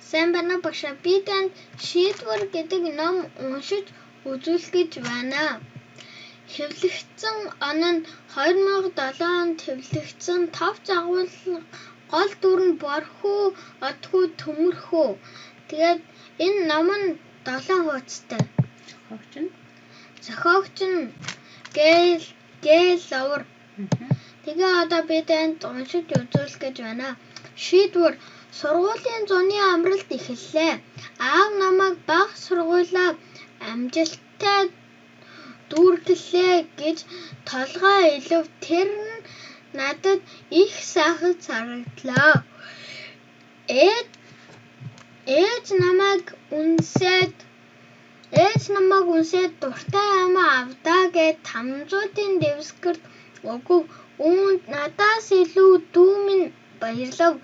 Сайн байна уу багшаа. Би танд шийдвэр гэдэг ном уншиж үзүүлэх гэж байна. Хэвлэгдсэн он нь 2007 онд хэвлэгдсэн 5 загвал гол дүр нь борхуу, отхуу, төмөрхүү. Тэгээд энэ ном нь 7 хуудастай. Зохиогч нь Гээл Ловер. Тэгээ одоо би танд уншиж үзүүлэх гэж байна. Шийдвэр. Сургуулийн зуны амралт эхэллээ. Аав намайг бага сургуулаа амжилттай дүүргэлээ гэж толгой илв. Тэр нь надад их сайхан санагдлаа. Ээж намайг үнсээд дуртай юм авдаа гэд 500-ын дэвсгэрт өгөв. Үүнд надаас илүү дүү минь баярлав.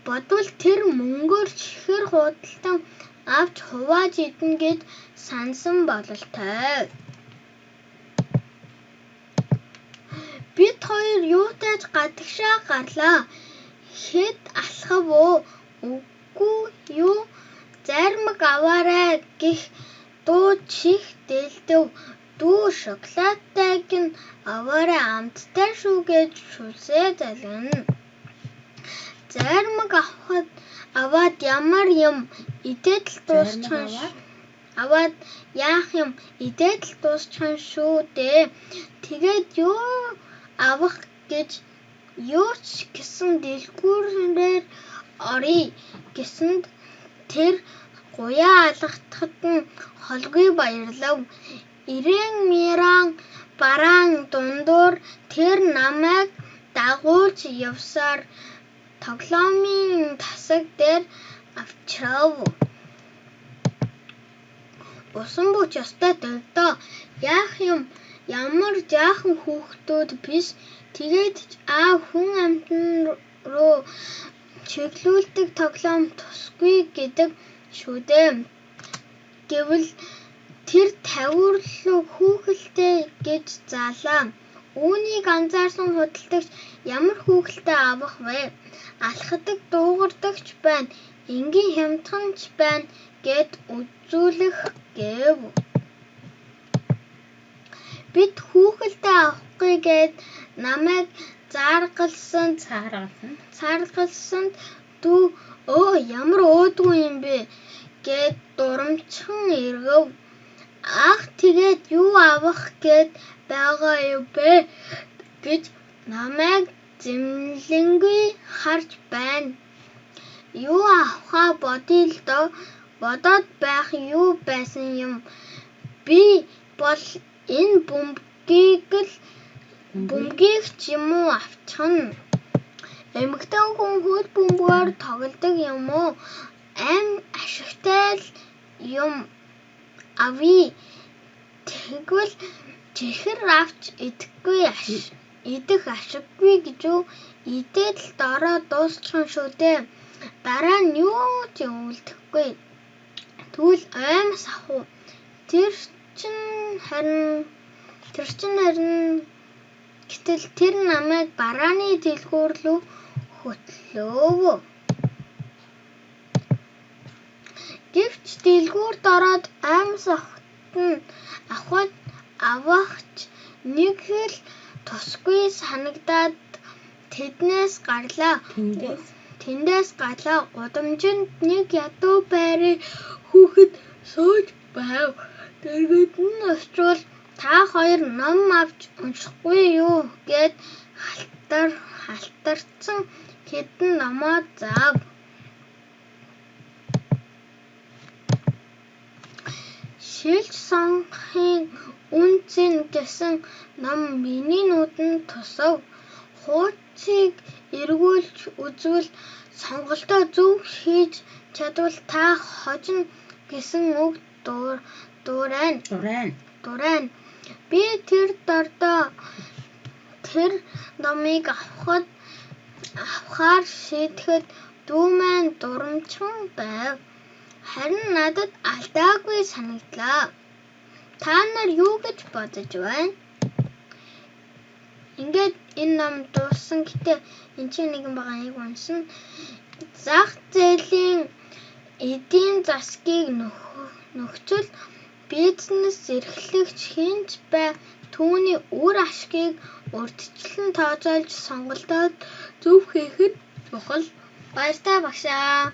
Бодвол тэр мөнгөөр чихэр худалдан авч хувааж иднэ гэж сансан бололтой. Бид хоёр юутайч гадагшаа гарлаа. Хэд алхав уу? Үгүй юу? Зармаг аваарай гэх дуу чих дэлдэв. Дүү шоколадтайг нь аваарай амттай шүү гэж шүлсээ залгина. Зармаг аваад ямар юм идээд л дуусчихсан. Аваад яах юм идээд л дуусчихсан шүү дээ. Тэгээд юу авах гэж юу ч гэсэн дэлгүүрээр оръё гэсэнд тэр гуяа алгахтад нь холгүй баярлав. Ирээн миран бараан дундуур тэр намайг дагуулж явсаар тоглоомын тасаг дээр авчрав. Усан бүч ёстой дөлдөө. Яах юм ямар жаахан хүүхдүүд биш. Тэгээд ч хүн амьтан руу чиглүүлдэг тоглоом тусгүй гэдэг шүү дээ. Гэвэл тэр тавиурлуу хүүхэлтэй гэж заалаа. Үүнийг анзаарсан худалдагч ямар хүүхэлтэй авах вэ? Алхадаг дуугардагч байна. Энгийн хямдханч байна гэд үзүүлэх гэв. Бид хүүхэлтэй авахгүй гэд намайг цааргалсанд дүү ямар өөдгүй юм бэ гэд дурамчхан эргэв. Ах тэгээд юу авах гэд байгаа юм бэ гэж намайг зэмлэнгүй харж байна. Юу авахаа бодъё л доо. Бодоод байх юу байсан юм. Би бол энэ бөмбөгийг ч юм уу авчихна. Эмэгтэй хүн хөл бөмбөгөөр тоглодог юм уу? Ам ашигтай л юм авъя. Тэгвэл чихэр авч идэх ашиггүй гэж үү? Идээд л дороо дуусчихсан шүү дээ. Дараа нь юу ч үлдэхгүй. Тэгвэл аймаас авах уу? Тэр чинь харин гэтэл тэр намайг барааны дэлгүүр рүү хөтлөв. Гэвч дэлгүүрт ороод аймаас авахч нэг л тусгүй санагдаад тэндээс гарлаа. Гудамжинд нэг ядуу байрын хүүхэд сууж байв. Дэргэд нь очвол та хоёр ном авч уншихгүй юу гэд халтарсан хэдэн номоо заав. Шилж сонгохын үнцэн гэсэн ном миний нүдэнд тусав. Хуудсыг эргүүлж үзвэл сонголтоо зөв хийж чадвал та хожно гэсэн үг дурайна. Би тэр дордоо тэр номыг авахаар шийдэхэд дүү маань дурамчхан байв. Харин надад алдаагүй санагдлаа. Та нар юу гэж бодож байна? Ингээд энэ ном дууссан. Гэтэ энэ чинь нэгэн байгаа нэг уншина. Зах зээлийн эдийн засгийг нөхцөл бизнес эрхлэгч хэн ч бай түүний үр ашгийг урьдчилан тооцоолж сонголтоо зөв хийхэд чухал. Баяртай багшаа.